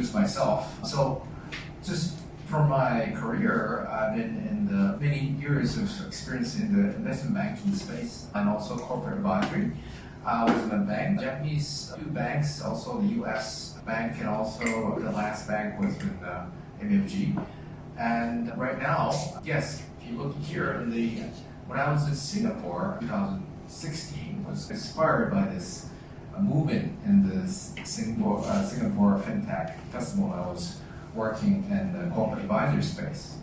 introduce myself. So just for my career, I've been in the many years of experience in the investment banking space and also corporate advisory. I was in a bank, Japanese two banks, also the US bank, and also the last bank was with MUFJ. And right now, yes, if you look here, when I was in Singapore, 2016, was inspired by this movement in the Singapore FinTech festival. I was working in the corporate advisory space.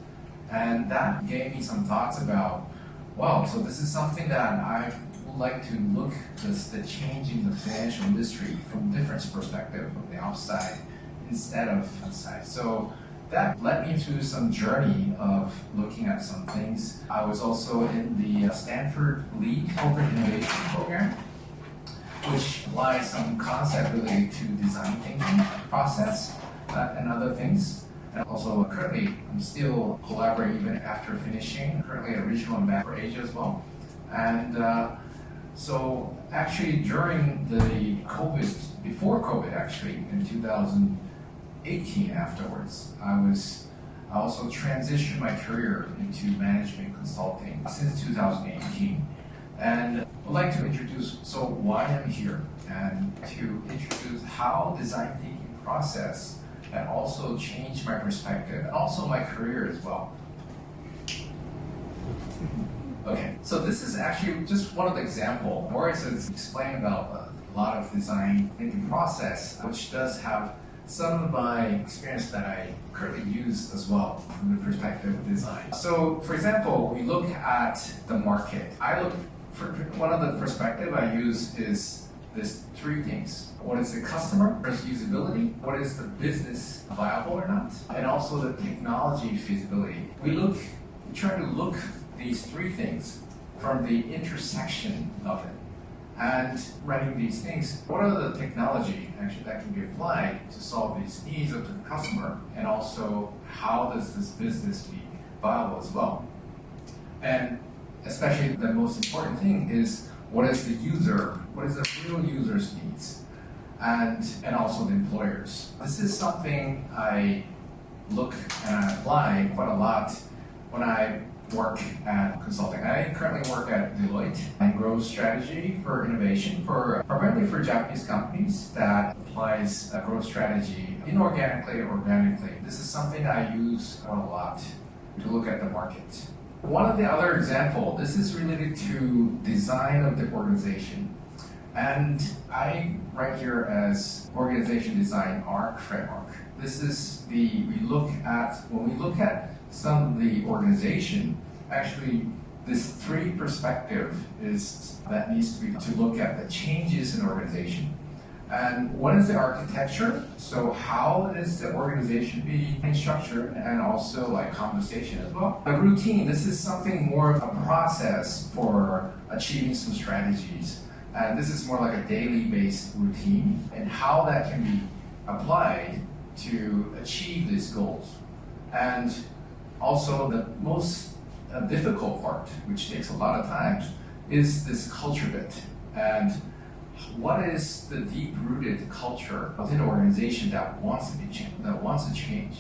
And that gave me some thoughts about, wow, so this is something that I would like to look at the change in the financial industry from different perspective, from the outside instead of inside. So that led me to some journey of looking at some things. I was also in the Stanford LEAD Corporate Innovation Program, which applies some concept related to design thinking process and other things. And also currently, I'm still collaborating even after finishing, currently a regional ambassador for Asia as well. And so actually during the COVID, before COVID actually, in 2018 afterwards, I also transitioned my career into management consulting since 2018. And I'd like to introduce why I'm here and to introduce how design thinking process and also change my perspective and also my career as well. Okay, so this is actually just one of the examples where it's explaining about a lot of design thinking process, which does have some of my experience that I currently use as well from the perspective of design. So for example, we look at the market. One of the perspective I use is this three things. What is the customer? What's usability? What is the business viable or not? And also the technology feasibility. We try to look these three things from the intersection of it. And running these things, what are the technology actually that can be applied to solve these needs of the customer? And also how does this business be viable as well? And especially the most important thing is what is the real user's needs, and also the employers. This is something I look and I apply quite a lot when I work at consulting. I currently work at Deloitte and growth strategy for innovation primarily for Japanese companies that applies a growth strategy inorganically or organically. This is something I use a lot to look at the market. One of the other example, this is related to design of the organization. And I write here as organization design arc framework. This is when we look at some of the organization, actually this three perspective is that needs to look at the changes in organization. And what is the architecture? So how is the organization being structured, and also like compensation as well. The routine, this is something more of a process for achieving some strategies. And this is more like a daily based routine and how that can be applied to achieve these goals. And also the most difficult part, which takes a lot of time, is this culture bit. And what is the deep-rooted culture within an organization that wants to change?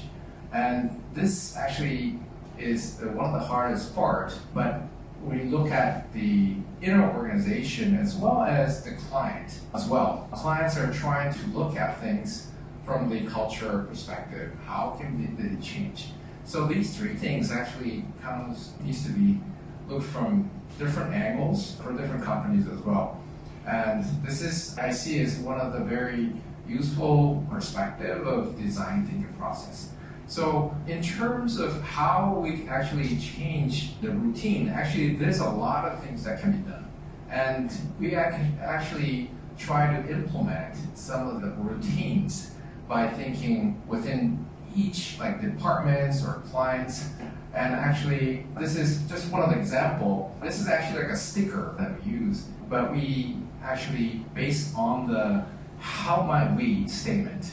And this actually is one of the hardest part, but we look at the inner organization as well as the client as well. Clients are trying to look at things from the culture perspective. How can they change? So these three things actually needs to be looked from different angles for different companies as well. And I see as one of the very useful perspective of design thinking process. So in terms of how we actually change the routine, actually there's a lot of things that can be done. And we actually try to implement some of the routines by thinking within each departments or clients. And actually, this is just one of the example. This is actually like a sticker that we use, but we actually based on the how might we statement,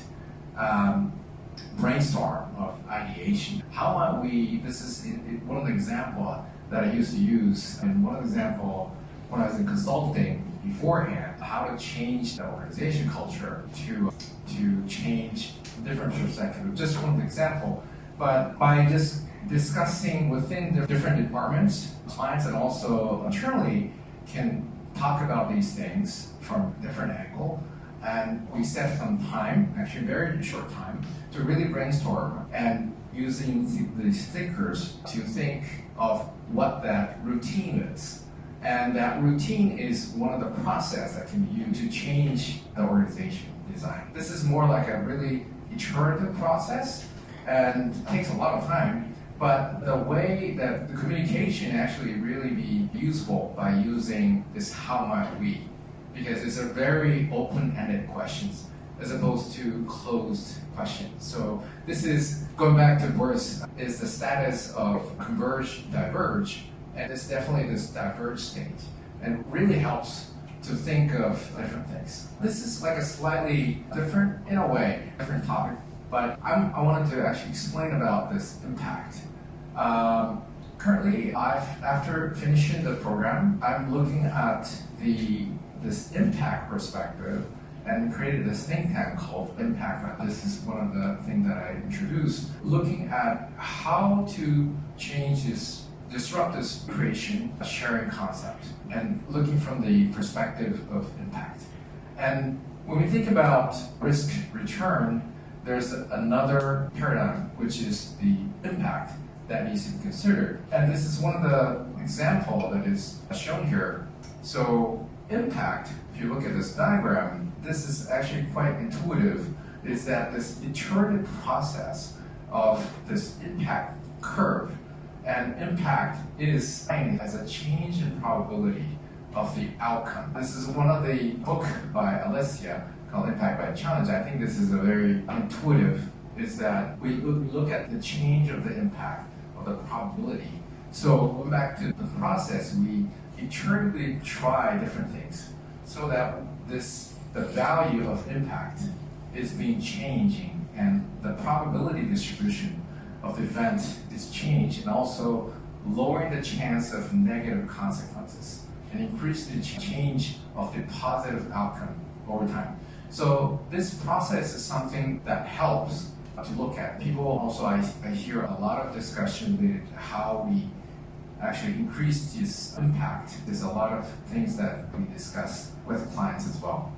brainstorm of ideation. How might we, this is one of the example that I used to use, and one example when I was in consulting, beforehand, how to change the organization culture to change different perspectives. Just one example, but by just discussing within the different departments, clients and also internally can talk about these things from a different angle. And we set some time, actually very short time, to really brainstorm and using the stickers to think of what that routine is. And that routine is one of the process that can be used to change the organization design. This is more like a really iterative process and takes a lot of time, but the way that the communication actually really be useful by using this how might we, because it's a very open-ended questions as opposed to closed questions. So this is, going back to Boris, is the status of converge, diverge, and it's definitely this diverge state, and really helps to think of different things. This is like a slightly different, in a way, different topic, but I wanted to actually explain about this impact. Currently, after finishing the program, I'm looking at this impact perspective and created this think tank called Impact. This is one of the things that I introduced, looking at how to change this, disrupt this creation, sharing concept, and looking from the perspective of impact. And when we think about risk return, there's another paradigm, which is the impact that needs to be considered. And this is one of the examples that is shown here. So impact, if you look at this diagram, this is actually quite intuitive, is that this iterative process of this impact curve, and impact is defined as a change in probability of the outcome. This is one of the book by Alessia called Impact by Challenge. I think this is a very intuitive, is that we look at the change of the impact of the probability. So going back to the process, we iteratively try different things so that the value of impact is being changing, and the probability distribution of the event is changed, and also lowering the chance of negative consequences and increase the change of the positive outcome over time. So this process is something that helps to look at. People also, I hear a lot of discussion with how we actually increase this impact. There's a lot of things that we discuss with clients as well.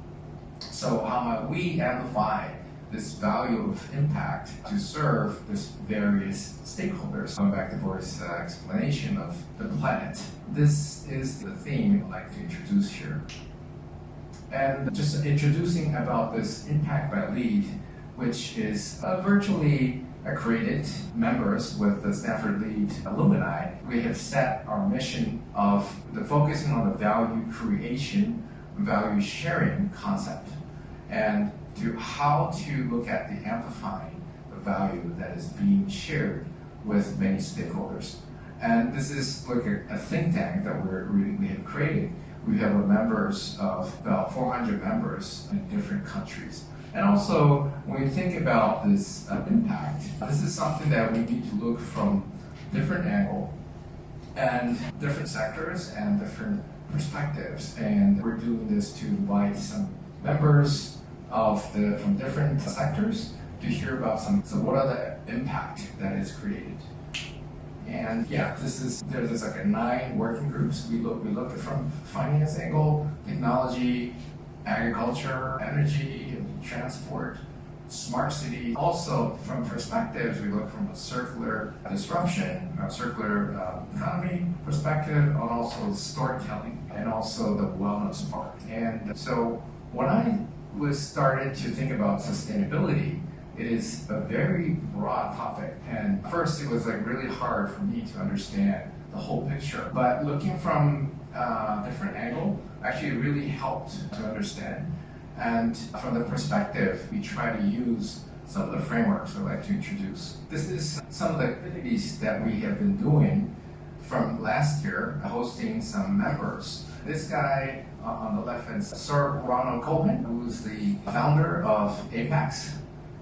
So how might we amplify this value of impact to serve this various stakeholders? Going back to Boris' explanation of the planet. This is the theme I'd like to introduce here. And just introducing about this Impact by LEAD, which is virtually accredited members with the Stanford LEAD alumni. We have set our mission of focusing on the value creation, value sharing concept, and to how to look at the amplifying the value that is being shared with many stakeholders. And this is like a think tank that we have created. We have members of about 400 members in different countries. And also, when we think about this impact, this is something that we need to look from different angle and different sectors and different perspectives. And we're doing this to invite some members from different sectors to hear about so what are the impact that is created. And yeah, there's like 9 working groups. We look at from finance angle, technology, agriculture, energy, transport, smart city. Also from perspectives, we look from a circular disruption, a circular economy perspective, and also storytelling, and also the wellness part. And so when I was started to think about sustainability, it is a very broad topic. And first it was like really hard for me to understand the whole picture. But looking from a different angle actually really helped to understand. And from the perspective, we try to use some of the frameworks I'd like to introduce. This is some of the activities that we have been doing from last year, hosting some members. This guy on the left hand side, Sir Ronald Cohen, who's the founder of Apex.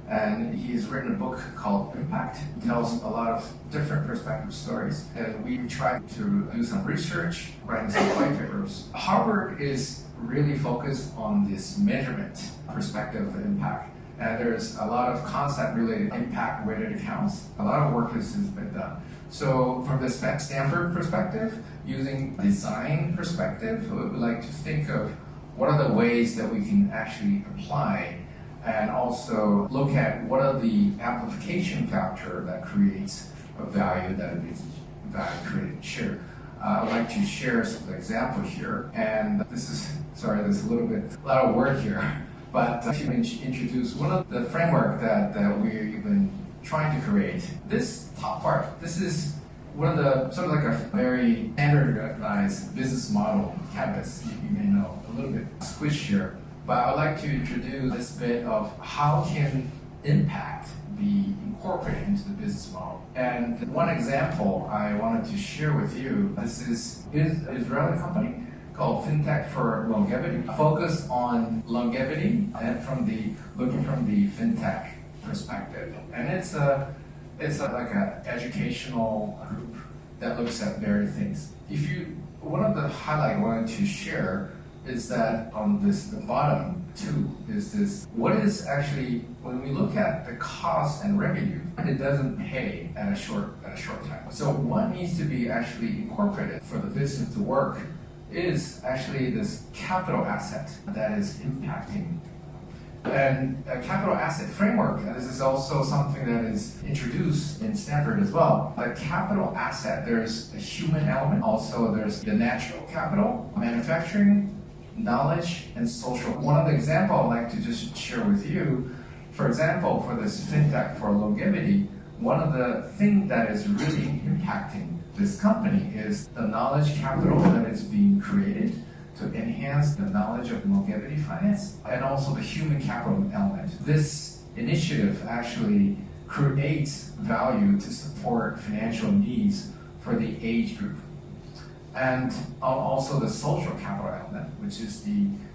And he's written a book called Impact. It tells a lot of different perspective stories. And we tried to do some research, writing some white papers. Harvard is really focused on this measurement perspective of impact. And there's a lot of concept-related impact-weighted accounts. A lot of work has been done. So from the Stanford perspective, using design perspective, we would like to think of what are the ways that we can actually apply and also look at what are the amplification factor that creates a value that is value created share. I'd like to share some examples here. And this is, sorry, there's a lot of work here. But to introduce one of the framework that we've been trying to create. This top part, this is one of the sort of like a very standardized business model canvas. You may know a little bit squished here, but I'd like to introduce this bit of how can impact be incorporated into the business model. And one example I wanted to share with you. This is an Israeli company called FinTech for longevity, focused on longevity and looking from the FinTech perspective. And it's like an educational group that looks at various things. One of the highlights I wanted to share is that on the bottom two is this, what is actually, when we look at the cost and revenue, it doesn't pay at a short time. So what needs to be actually incorporated for the business to work is actually this capital asset that is impacting. And a capital asset framework, this is also something that is introduced in Stanford as well. The capital asset, there's a human element, also there's the natural capital, manufacturing, knowledge, and social. One of the examples I'd like to just share with you, for example, for this FinTech for longevity, one of the things that is really impacting this company is the knowledge capital that is being created to enhance the knowledge of longevity finance and also the human capital element. This initiative actually creates value to support financial needs for the age group. And also the social capital element, which is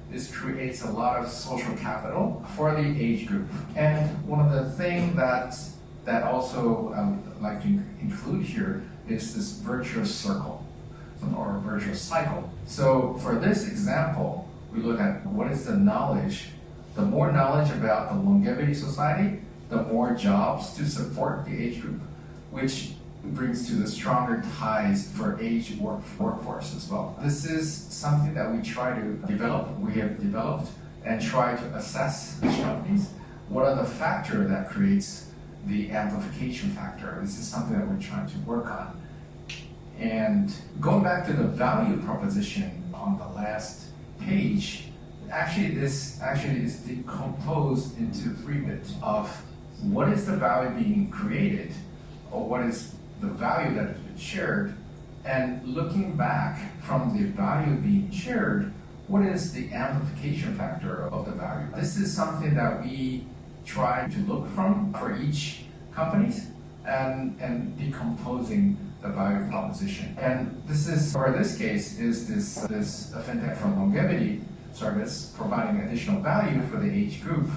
this creates a lot of social capital for the age group. And one of the things that also I would like to include here is this virtuous circle or virtuous cycle. So for this example, we look at what is the knowledge. The more knowledge about the longevity society, the more jobs to support the age group, which brings to the stronger ties for age workforce as well. This is something that we have developed and try to assess each companies. What are the factors that creates the amplification factor? This is something that we're trying to work on. And going back to the value proposition on the last page, this is decomposed into three bits of what is the value being created, or what is the value that has been shared, and looking back from the value being shared, what is the amplification factor of the value? This is something that we try to look from for each companies and decomposing the value proposition. And this case is this FinTech for longevity service providing additional value for the age group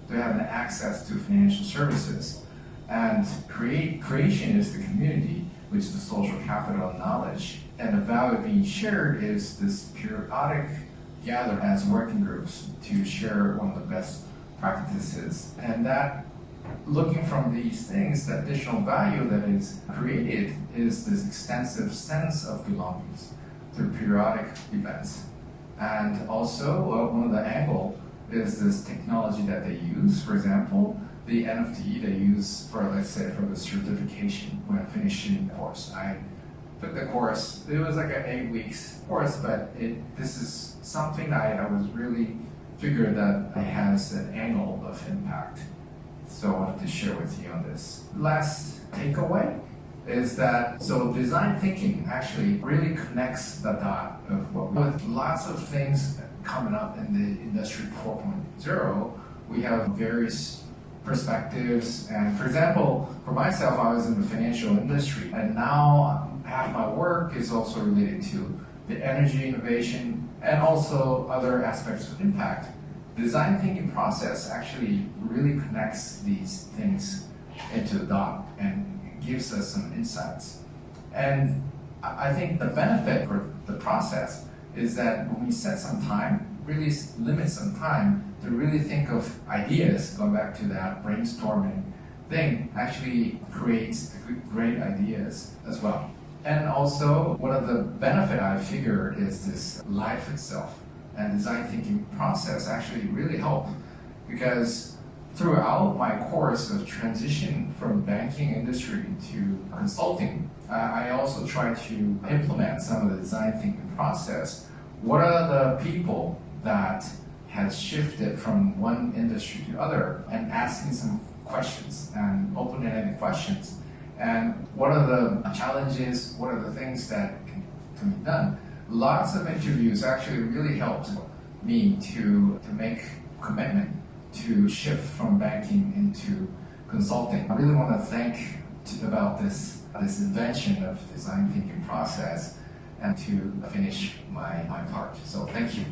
to have an access to financial services. And creation is the community, which is the social capital and knowledge. And the value being shared is this periodic gather as working groups to share one of the best practices. And that, looking from these things, the additional value that is created is this extensive sense of belongings through periodic events. And also, one of the angle is this technology that they use. For example, the NFT they use for, let's say, for the certification when finishing the course. I took the course. It was like an 8 weeks course, but this is something I was really figured that it has an angle of impact. So I wanted to share with you on this. Last takeaway is that design thinking actually really connects the dot of with lots of things coming up in the Industry 4.0. We have various perspectives, and for example, for myself, I was in the financial industry, and now half my work is also related to the energy innovation and also other aspects of impact. Design thinking process actually really connects these things into the dot and gives us some insights. And I think the benefit for the process is that when we set some time really limit some time to really think of ideas, going back to that brainstorming thing, actually creates great ideas as well. And also, one of the benefit I figure is this life itself and design thinking process actually really help, because throughout my course of transition from banking industry to consulting, I also try to implement some of the design thinking process. What are the people that has shifted from one industry to other, and asking some questions and open-ended questions. And what are the challenges? What are the things that can be done? Lots of interviews actually really helped me to make commitment to shift from banking into consulting. I really want to thank about this invention of design thinking process and to finish my part. So thank you.